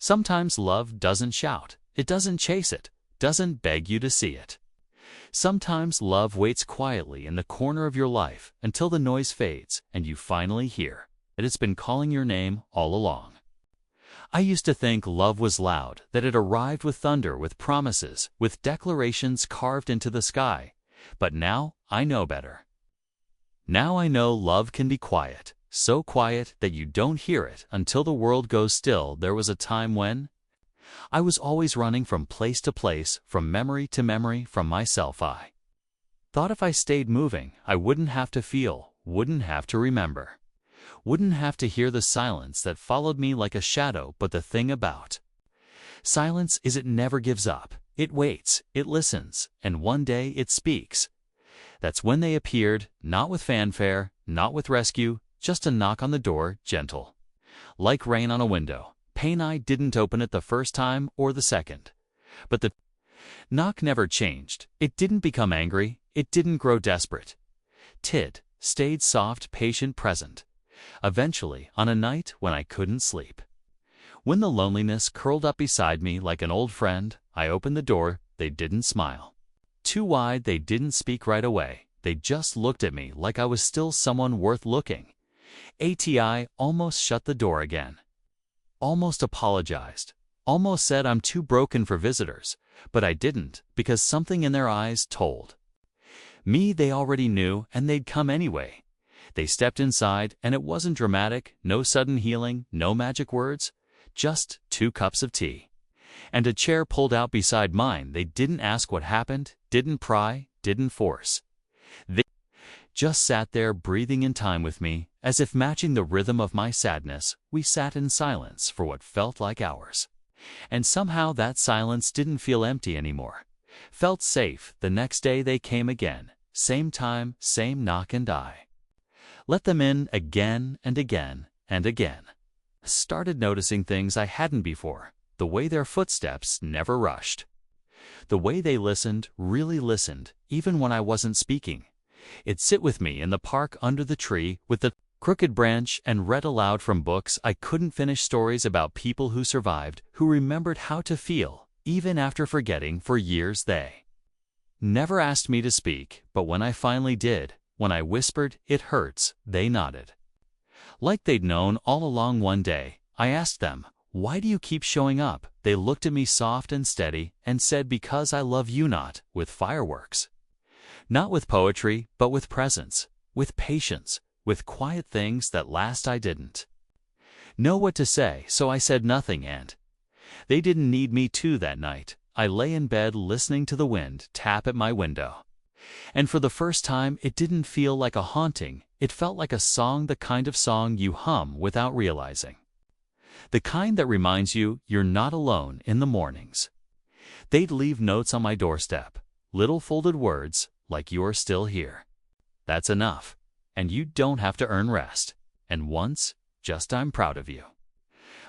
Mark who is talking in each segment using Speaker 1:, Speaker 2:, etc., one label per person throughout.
Speaker 1: Sometimes love doesn't shout, it doesn't chase it, doesn't beg you to see it. Sometimes love waits quietly in the corner of your life until the noise fades and you finally hear that it's been calling your name all along. I used to think love was loud, that it arrived with thunder, with promises, with declarations carved into the sky. But now I know better. Now I know love can be quiet, so quiet that you don't hear it until the world goes still. There was a time when I was always running from place to place, from memory to memory, from myself. I thought if I stayed moving, I wouldn't have to feel, wouldn't have to remember, wouldn't have to hear the silence that followed me like a shadow. But the thing about silence is it never gives up. It waits, it listens, and one day it speaks. That's when they appeared, not with fanfare, not with rescue, just a knock on the door, gentle, like rain on a window. Pain. I didn't open it the first time or the second, but the knock never changed. It didn't become angry, it didn't grow desperate. It stayed soft, patient, present. Eventually, on a night when I couldn't sleep, when the loneliness curled up beside me like an old friend, I opened the door. They didn't smile too wide, they didn't speak right away. They just looked at me like I was still someone worth looking. I almost shut the door again, almost apologized, almost said I'm too broken for visitors, but I didn't, because something in their eyes told me they already knew and they'd come anyway. They stepped inside, and it wasn't dramatic, no sudden healing, no magic words, just 2 cups of tea and a chair pulled out beside mine. They didn't ask what happened, didn't pry, didn't force. They just sat there, breathing in time with me, as if matching the rhythm of my sadness. We sat in silence for what felt like hours. And somehow that silence didn't feel empty anymore. Felt safe. The next day they came again. Same time, same knock, and I let them in again and again and again. Started noticing things I hadn't before. The way their footsteps never rushed. The way they listened, really listened, even when I wasn't speaking. It'd sit with me in the park under the tree with the crooked branch and read aloud from books I couldn't finish, stories about people who survived, who remembered how to feel, even after forgetting for years. They never asked me to speak, but when I finally did, when I whispered, "It hurts," they nodded, like they'd known all along. One day, I asked them, "Why do you keep showing up?" They looked at me soft and steady and said, "Because I love you." Not with fireworks, not with poetry, but with presence, with patience, with quiet things that last. I didn't know what to say, so I said nothing, and they didn't need me to. That night, I lay in bed listening to the wind tap at my window. And for the first time, it didn't feel like a haunting. It felt like a song, the kind of song you hum without realizing. The kind that reminds you you're not alone in the mornings. They'd leave notes on my doorstep, little folded words like, "You're still here. That's enough. And you don't have to earn rest." And once, just, "I'm proud of you."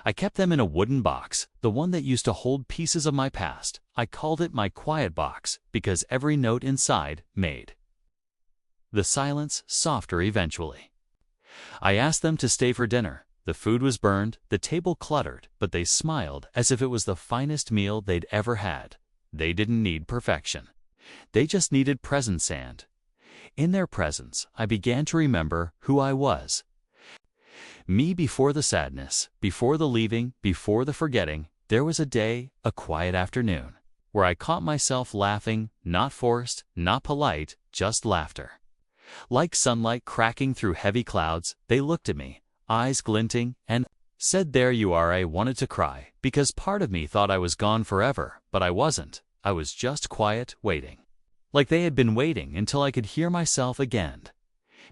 Speaker 1: I kept them in a wooden box, the one that used to hold pieces of my past. I called it my quiet box because every note inside made the silence softer eventually. I asked them to stay for dinner. The food was burned, the table cluttered, but they smiled as if it was the finest meal they'd ever had. They didn't need perfection. They just needed presence, and in their presence, I began to remember who I was. Me before the sadness, before the leaving, before the forgetting. There was a day, a quiet afternoon, where I caught myself laughing, not forced, not polite, just laughter. Like sunlight cracking through heavy clouds, they looked at me, eyes glinting, and said, "There you are." I wanted to cry, because part of me thought I was gone forever, but I wasn't. I was just quiet, waiting. Like they had been waiting until I could hear myself again.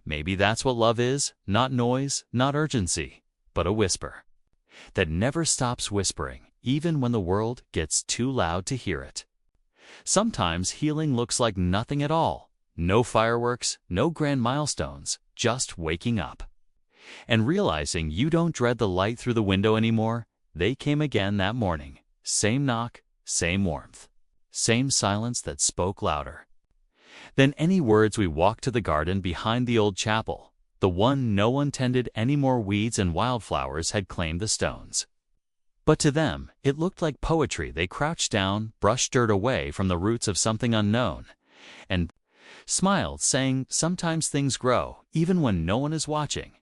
Speaker 1: Maybe that's what love is, not noise, not urgency, but a whisper that never stops whispering, even when the world gets too loud to hear it. Sometimes healing looks like nothing at all. No fireworks, no grand milestones, just waking up and realizing you don't dread the light through the window anymore. They came again that morning. Same knock, same warmth, same silence that spoke louder than any words. We walked to the garden behind the old chapel, the one no one tended anymore. Weeds and wildflowers had claimed the stones. But to them, it looked like poetry. They crouched down, brushed dirt away from the roots of something unknown, and smiled, saying, "Sometimes things grow, even when no one is watching."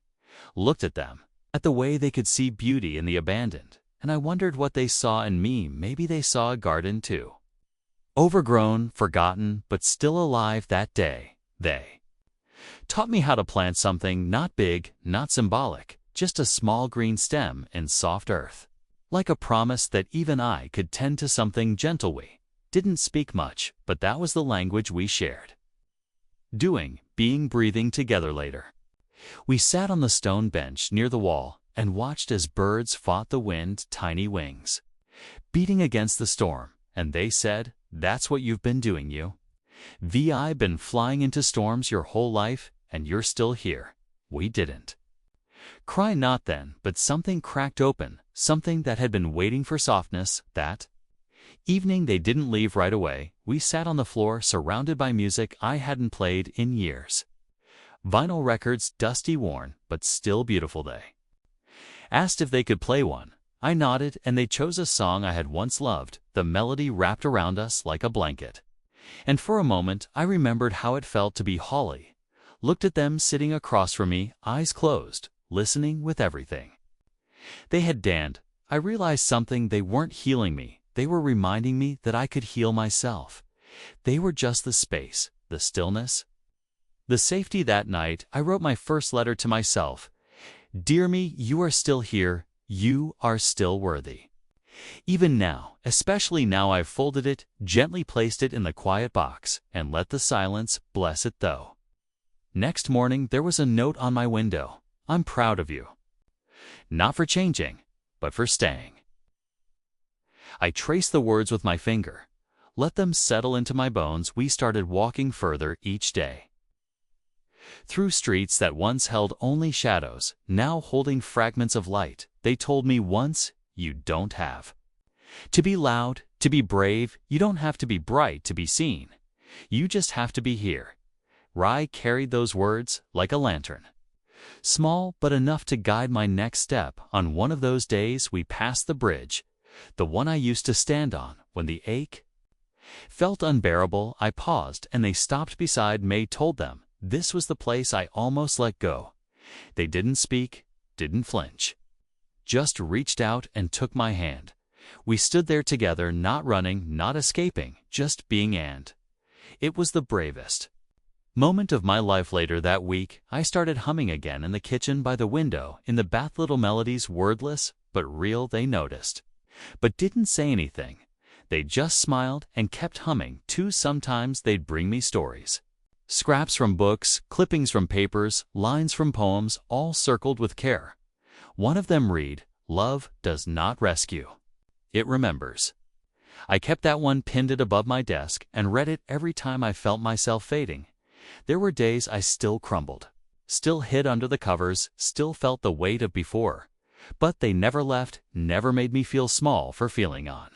Speaker 1: Looked at them, at the way they could see beauty in the abandoned, and I wondered what they saw in me. Maybe they saw a garden too. Overgrown, forgotten, but still alive. That day, they taught me how to plant something not big, not symbolic, just a small green stem in soft earth. Like a promise that even I could tend to something gentle. We didn't speak much, but that was the language we shared. Doing, being, breathing together. Later, we sat on the stone bench near the wall and watched as birds fought the wind, tiny wings beating against the storm, and they said, "That's what you've been doing, you. Vi been flying into storms your whole life, and you're still here." We didn't cry, not then, but something cracked open, something that had been waiting for softness. That evening they didn't leave right away. We sat on the floor surrounded by music I hadn't played in years. Vinyl records, dusty, worn, but still beautiful. They asked if they could play one. I nodded, and they chose a song I had once loved. The melody wrapped around us like a blanket. And for a moment I remembered how it felt to be Holly. Looked at them sitting across from me, eyes closed, listening with everything they had danned. I realized something. They weren't healing me. They were reminding me that I could heal myself. They were just the space, the stillness, the safety. That night, I wrote my first letter to myself. Dear me, you are still here. You are still worthy. Even now, especially now, I've folded it, gently placed it in the quiet box, and let the silence bless it. Though next morning there was a note on my window. I'm proud of you. Not for changing, but for staying. I traced the words with my finger. Let them settle into my bones. We started walking further each day. Through streets that once held only shadows, now holding fragments of light. They told me once, you don't have to be loud, to be brave. You don't have to be bright to be seen. You just have to be here. I carried those words like a lantern. Small, but enough to guide my next step. On one of those days we passed the bridge, the one I used to stand on when the ache felt unbearable. I paused, and they stopped beside me. Told them this was the place I almost let go. They didn't speak, didn't flinch, just reached out and took my hand. We stood there together, not running, not escaping, just being, and it was the bravest moment of my life. Later that week, I started humming again in the kitchen by the window, in the bath, little melodies, wordless but real. They noticed, but didn't say anything. They just smiled and kept humming too. Sometimes they'd bring me stories, scraps from books, clippings from papers, lines from poems, all circled with care. One of them read, "Love does not rescue. It remembers." I kept that one, pinned it above my desk, and read it every time I felt myself fading. There were days I still crumbled, still hid under the covers, still felt the weight of before. But they never left, never made me feel small for feeling on.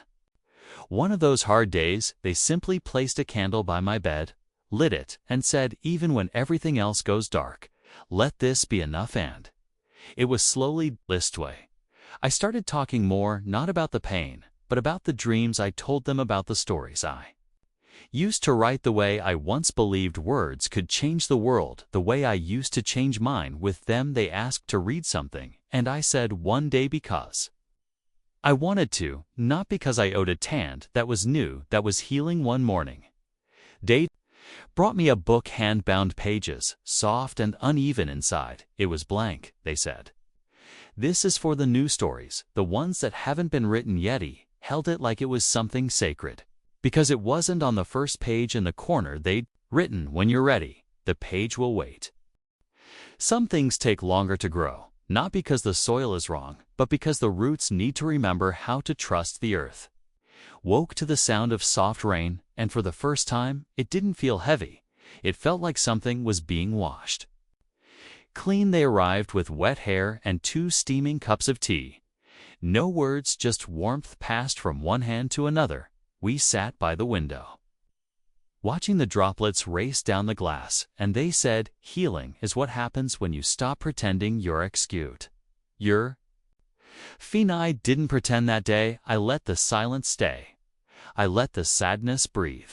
Speaker 1: One of those hard days, they simply placed a candle by my bed, lit it, and said, "Even when everything else goes dark, let this be enough." And it was slowly this way. I started talking more, not about the pain, but about the dreams I told them, about the stories I used to write, the way I once believed words could change the world, the way I used to change mine with them. They asked to read something, and I said one day because I wanted to, not because I owed a hand. That was new, that was healing. One morning, they brought me a book, hand-bound pages, soft and uneven inside. It was blank. They said, "This is for the new stories, the ones that haven't been written yet." He held it like it was something sacred, because it wasn't on the first page in the corner. They'd written, "When you're ready, the page will wait." Some things take longer to grow, not because the soil is wrong, but because the roots need to remember how to trust the earth. Woke to the sound of soft rain, and for the first time, it didn't feel heavy. It felt like something was being washed clean. They arrived with wet hair and 2 steaming cups of tea. No words, just warmth passed from one hand to another. We sat by the window, watching the droplets race down the glass, and they said, "Healing is what happens when you stop pretending you're cute. You're I didn't pretend that day. I let the silence stay. I let the sadness breathe.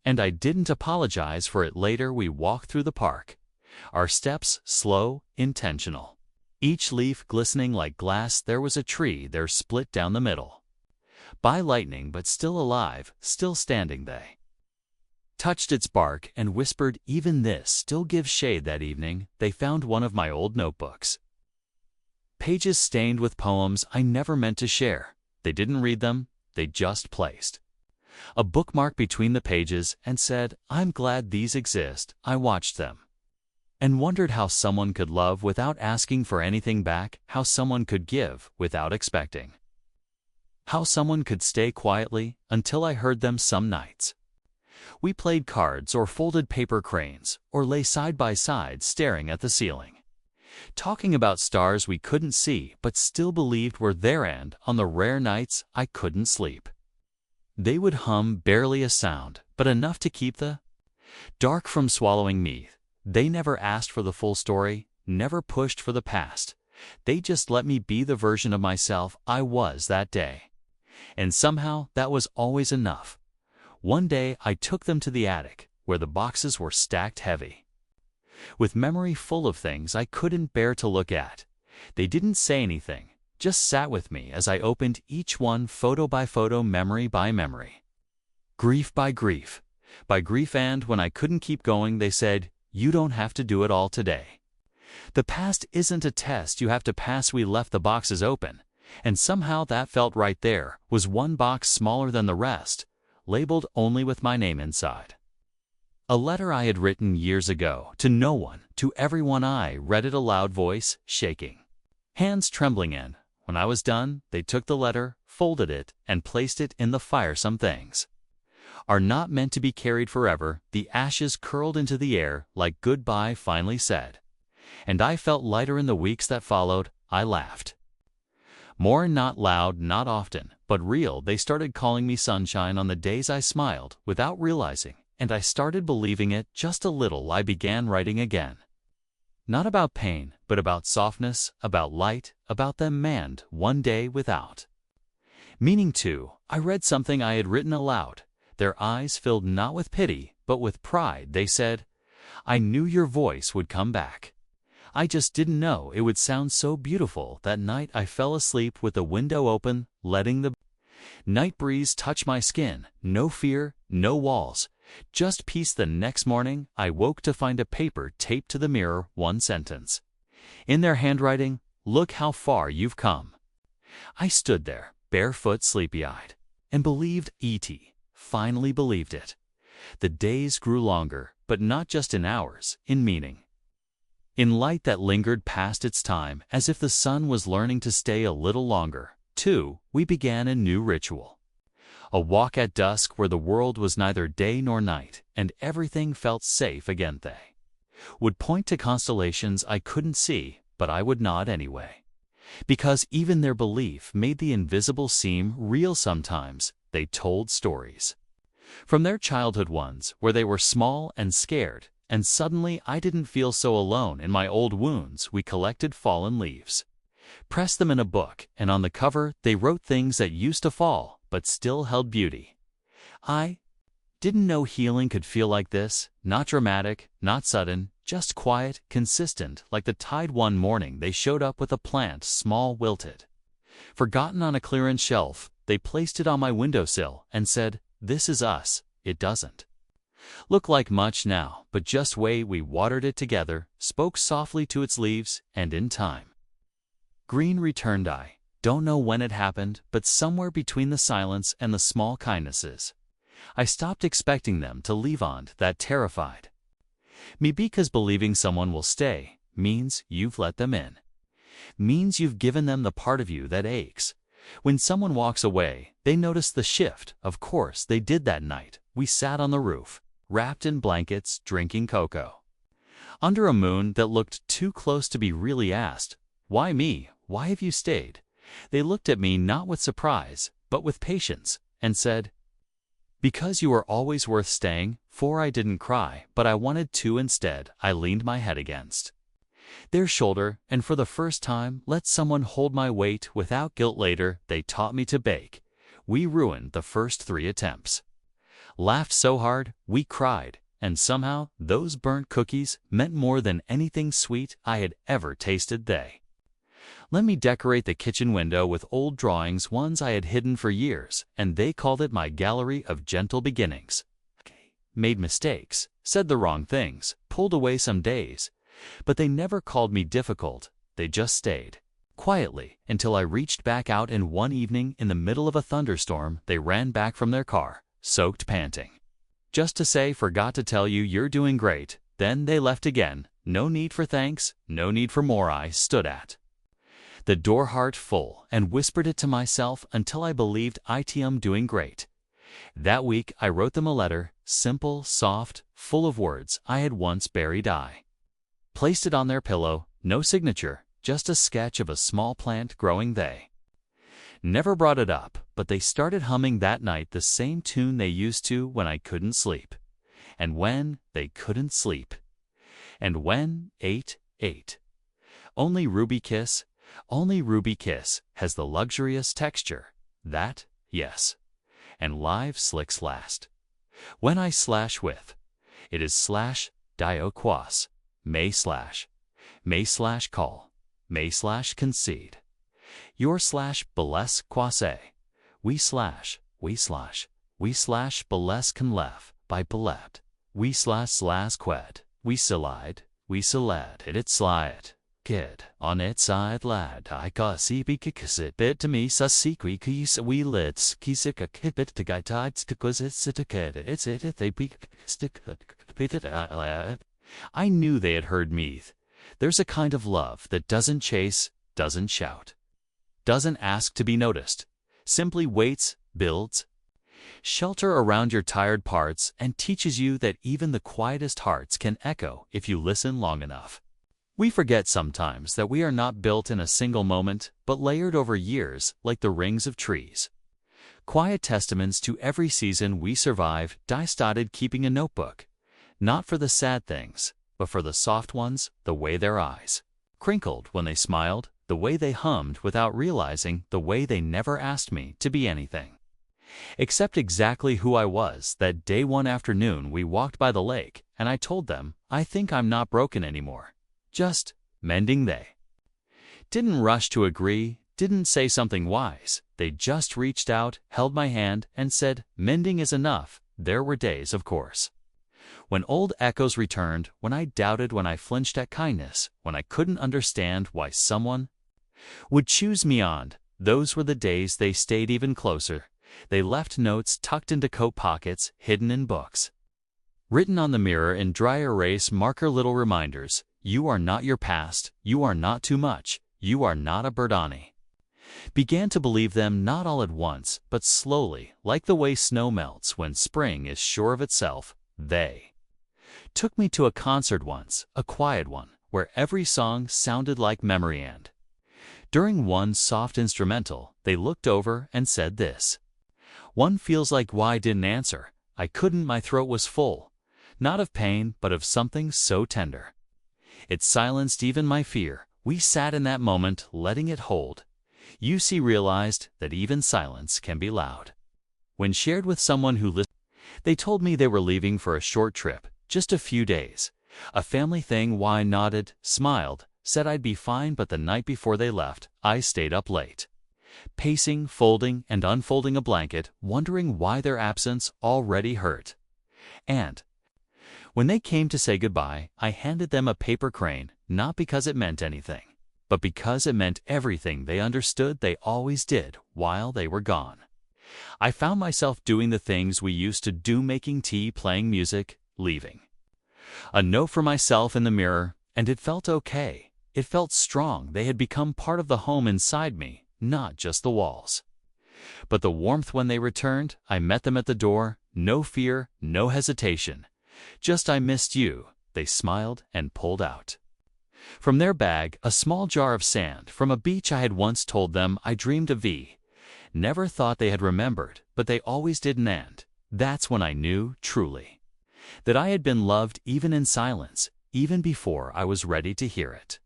Speaker 1: And I didn't apologize for it later. We walked through the park. Our steps slow, intentional. Each leaf glistening like glass. There was a tree there split down the middle. By lightning, but still alive, still standing. They touched its bark and whispered, even this still gives shade. That evening, they found one of my old notebooks. Pages stained with poems I never meant to share. They didn't read them, they just placed a bookmark between the pages and said, I'm glad these exist. I watched them and wondered how someone could love without asking for anything back, how someone could give without expecting, how someone could stay quietly until I heard them some nights. We played cards or folded paper cranes or lay side by side staring at the ceiling, talking about stars we couldn't see but still believed were there, and on the rare nights I couldn't sleep, they would hum barely a sound, but enough to keep the dark from swallowing me. They never asked for the full story, never pushed for the past. They just let me be the version of myself I was that day. And somehow that was always enough. One day I took them to the attic, where the boxes were stacked heavy with memory, full of things I couldn't bear to look at. They didn't say anything, just sat with me as I opened each one, photo by photo, memory by memory, grief by grief, and when I couldn't keep going, they said, you don't have to do it all today. The past isn't a test you have to pass. We left the boxes open, and somehow that felt right. There was one box smaller than the rest, labeled only with my name inside. A letter I had written years ago, to no one, to everyone. I read it aloud, voice shaking, hands trembling, and when I was done, they took the letter, folded it, and placed it in the fire. Some things are not meant to be carried forever. The ashes curled into the air like goodbye finally said, and I felt lighter. In the weeks that followed, I laughed more, not loud, not often, but real. They started calling me sunshine on the days I smiled without realizing, and I started believing it just a little. I began writing again, not about pain, but about softness, about light, about them. And one day, without meaning to, I read something I had written aloud. Their eyes filled not with pity, but with pride. They said, I knew your voice would come back. I just didn't know it would sound so beautiful. That night I fell asleep with the window open, letting the night breeze touch my skin. No fear, no walls, just peace. The next morning I woke to find a paper taped to the mirror, one sentence in their handwriting, look how far you've come. I stood there, barefoot, sleepy-eyed, and believed E.T. finally believed it. The days grew longer, but not just in hours, in meaning, in light that lingered past its time, as if the sun was learning to stay a little longer. 2. We began a new ritual, a walk at dusk where the world was neither day nor night, and everything felt safe again. They would point to constellations I couldn't see, but I would nod anyway, because even their belief made the invisible seem real. Sometimes they told stories from their childhood, ones where they were small and scared, and suddenly I didn't feel so alone in my old wounds. We collected fallen leaves, pressed them in a book, and on the cover they wrote things that used to fall but still held beauty. I didn't know healing could feel like this, not dramatic, not sudden, just quiet, consistent, like the tide. One morning they showed up with a plant, small, wilted, forgotten, on a clearance shelf. They placed it on my windowsill and said, this is us. It doesn't look like much now, but just wait. We watered it together, spoke softly to its leaves, and in time, green returned. I don't know when it happened, but somewhere between the silence and the small kindnesses, I stopped expecting them to leave. On that terrified me, because believing someone will stay means you've let them in, means you've given them the part of you that aches. When someone walks away, they notice the shift. Of course they did. That night we sat on the roof, wrapped in blankets, drinking cocoa under a moon that looked too close to be really. Asked, why me? Why have you stayed? They looked at me not with surprise, but with patience, and said, because you are always worth staying for. I didn't cry, but I wanted to. Instead, I leaned my head against Their shoulder, and for the first time, let someone hold my weight without guilt. Later, they taught me to bake. We ruined the first 3 attempts. Laughed so hard, we cried, and somehow those burnt cookies meant more than anything sweet I had ever tasted. They let me decorate the kitchen window with old drawings, ones I had hidden for years, and they called it my gallery of gentle beginnings. Made mistakes, said the wrong things, pulled away some days, but they never called me difficult. They just stayed quietly until I reached back out, and one evening in the middle of a thunderstorm, they ran back from their car, soaked, panting, just to say, "Forgot to tell you you're doing great." Then they left again. No need for thanks, no need for more. I stood at the door, heart full, and whispered it to myself until I believed I'm doing great. That week I wrote them a letter, simple, soft, full of words I had once buried. I placed it on their pillow, no signature, just a sketch of a small plant growing. They never brought it up, but they started humming that night the same tune they used to when I couldn't sleep. And when they couldn't sleep. And when 8. Only Ruby Kiss has the luxurious texture that, yes, and live slicks last. When I slash with, it is slash dio quas, may slash call, may slash concede. Your slash beles quase, we slash beles can lef by belet, we slash qued, we selide, it slide, kid, on its side lad, I ka sibi kikisit bit to me sa sikwi kis we lits kisika kibit to guy tides to cause it's a kid, it's it they be stick pitit. I knew they had heard me. There's a kind of love that doesn't chase, doesn't shout, doesn't ask to be noticed, simply waits, builds shelter around your tired parts, and teaches you that even the quietest hearts can echo if you listen long enough. We forget sometimes that we are not built in a single moment, but layered over years like the rings of trees. Quiet testaments to every season we survive. I started keeping a notebook, not for the sad things, but for the soft ones, the way their eyes crinkled when they smiled, the way they hummed without realizing, the way they never asked me to be anything except exactly who I was. That day, one afternoon, we walked by the lake, and I told them, I think I'm not broken anymore. Just mending. They didn't rush to agree, didn't say something wise. They just reached out, held my hand, and said, mending is enough. There were days, of course, when old echoes returned, when I doubted, when I flinched at kindness, when I couldn't understand why someone would choose me on. Those were the days. They stayed even closer. They left notes tucked into coat pockets, hidden in books, written on the mirror in dry erase marker, little reminders. You are not your past, you are not too much, you are not a Berdani. Began to believe them, not all at once, but slowly, like the way snow melts when spring is sure of itself. They took me to a concert once, a quiet one, where every song sounded like memory, and during one soft instrumental, they looked over and said this. One feels like why didn't answer. I couldn't, my throat was full, not of pain, but of something so tender. It silenced even my fear. We sat in that moment, letting it hold. Realized that even silence can be loud when shared with someone who listened. They told me they were leaving for a short trip, just a few days. A family thing. Why nodded, smiled, said I'd be fine, but the night before they left, I stayed up late, pacing, folding and unfolding a blanket, wondering why their absence already hurt. And when they came to say goodbye, I handed them a paper crane, not because it meant anything, but because it meant everything. They understood. They always did while they were gone. I found myself doing the things we used to do, making tea, playing music, leaving a note for myself in the mirror, and it felt okay. It felt strong. They had become part of the home inside me, not just the walls, but the warmth. When they returned, I met them at the door. No fear, no hesitation. Just, I missed you. They smiled and pulled out from their bag a small jar of sand from a beach I had once told them I dreamed of. Never thought they had remembered, but they always did. And that's when I knew, truly, that I had been loved, even in silence, even before I was ready to hear it.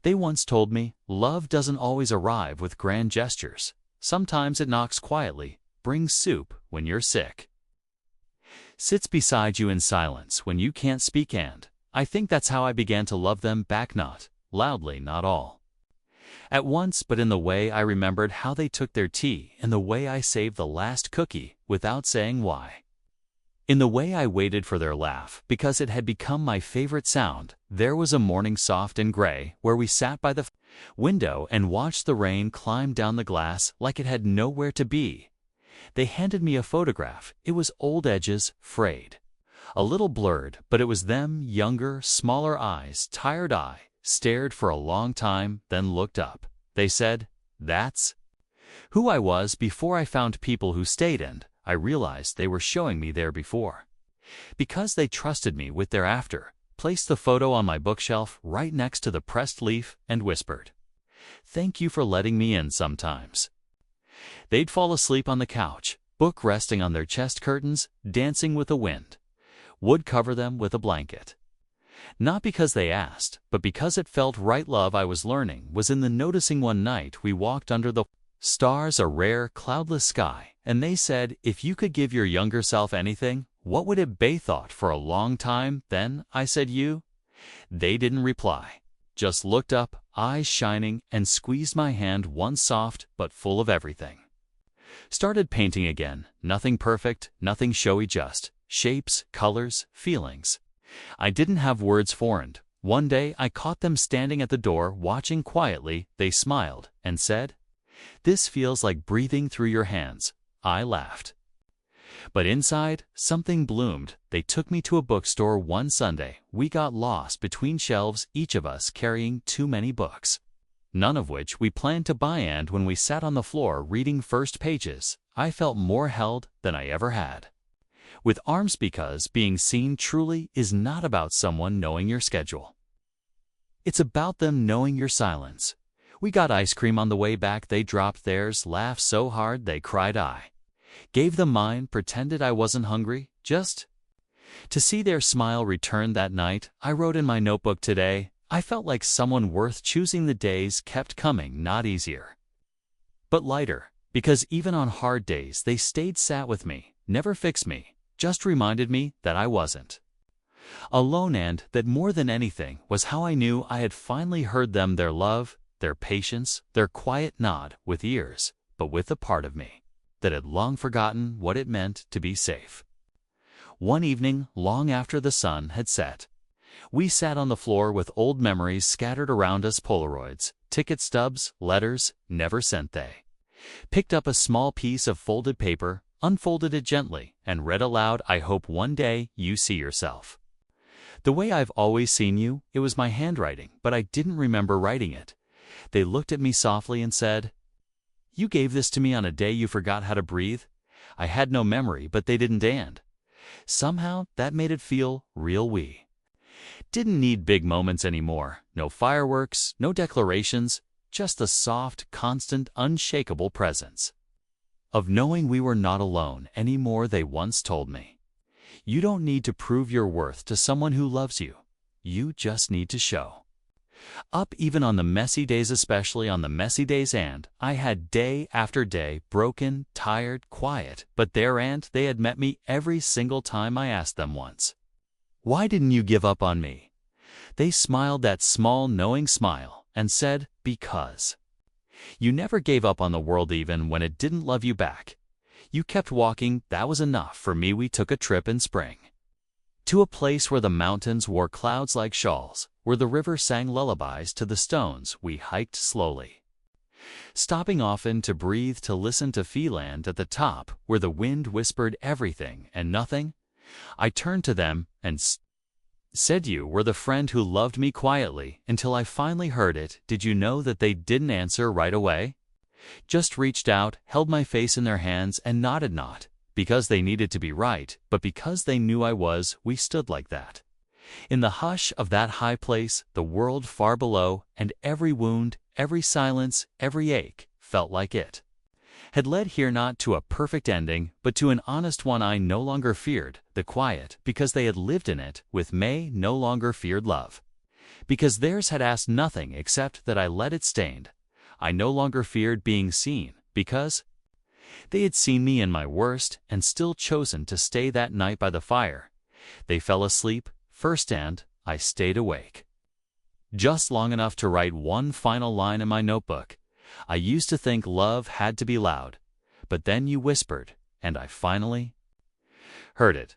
Speaker 1: They once told me, love doesn't always arrive with grand gestures. Sometimes it knocks quietly, brings soup when you're sick, sits beside you in silence when you can't speak, and I think that's how I began to love them back, not loudly, not all at once, but in the way I remembered how they took their tea, in the way I saved the last cookie without saying why, in the way I waited for their laugh because it had become my favorite sound. There was a morning soft and gray where we sat by the window and watched the rain climb down the glass like it had nowhere to be. They handed me a photograph. It was old edges, frayed, a little blurred, but it was them, younger, smaller eyes, tired eye, stared for a long time, then looked up. They said, "That's who I was before I found people who stayed, and I realized they were showing me there before, because they trusted me with their after." Placed the photo on my bookshelf right next to the pressed leaf and whispered, "Thank you for letting me in sometimes." They'd fall asleep on the couch, book resting on their chest curtains, dancing with the wind. Would cover them with a blanket. Not because they asked, but because it felt right. Love, I was learning, was in the noticing. One night we walked under the stars, a rare, cloudless sky, and they said, if you could give your younger self anything, what would it be? Thought for a long time, then I said, you. They didn't reply, just looked up, eyes shining, and squeezed my hand, one soft but full of everything. Started painting again, nothing perfect, nothing showy, just shapes, colors, feelings. I didn't have words for it. One day I caught them standing at the door, watching quietly. They smiled and said, "This feels like breathing through your hands." I laughed. But inside, something bloomed. They took me to a bookstore one Sunday. We got lost between shelves, each of us carrying too many books, none of which we planned to buy, and when we sat on the floor reading first pages, I felt more held than I ever had with arms, because being seen truly is not about someone knowing your schedule. It's about them knowing your silence. We got ice cream on the way back. They dropped theirs, laughed so hard they cried. I gave them mine, pretended I wasn't hungry, just to see their smile return. That night, I wrote in my notebook, today, I felt like someone worth choosing. The days kept coming, not easier, but lighter, because even on hard days they stayed, sat with me, never fixed me, just reminded me that I wasn't alone, and that more than anything was how I knew I had finally heard them, their love, their patience, their quiet nod, with ears, but with a part of me that had long forgotten what it meant to be safe. One evening, long after the sun had set, we sat on the floor with old memories scattered around us, Polaroids, ticket stubs, letters never sent. They picked up a small piece of folded paper, unfolded it gently, and read aloud, "I hope one day you see yourself the way I've always seen you." It was my handwriting, but I didn't remember writing it. They looked at me softly and said, "You gave this to me on a day you forgot how to breathe." I had no memory, but they didn't, and somehow that made it feel real. We didn't need big moments anymore. No fireworks, no declarations, just the soft, constant, unshakable presence of knowing we were not alone anymore. They once told me, "You don't need to prove your worth to someone who loves you. You just need to show up, even on the messy days, especially on the messy days." And I had day after day, broken, tired, quiet, but there, and they had met me every single time I asked them once, "Why didn't you give up on me?" They smiled, that small, knowing smile, and said, "Because you never gave up on the world, even when it didn't love you back. You kept walking, that was enough for me." We took a trip in spring to a place where the mountains wore clouds like shawls, where the river sang lullabies to the stones. We hiked slowly, stopping often to breathe, to listen, to feel, and at the top, where the wind whispered everything and nothing, I turned to them and said, "You were the friend who loved me quietly until I finally heard it." Did you know that they didn't answer right away? Just reached out, held my face in their hands, and nodded, not because they needed to be right, but because they knew I was. We stood like that, in the hush of that high place, the world far below, and every wound, every silence, every ache felt like it had led here not to a perfect ending, but to an honest one. I no longer feared the quiet, because they had lived in it. With May no longer feared love, because theirs had asked nothing except that I let it stained. I no longer feared being seen, because they had seen me in my worst and still chosen to stay that night by the fire. They fell asleep first and I stayed awake, just long enough to write one final line in my notebook. I used to think love had to be loud, but then you whispered, and I finally heard it.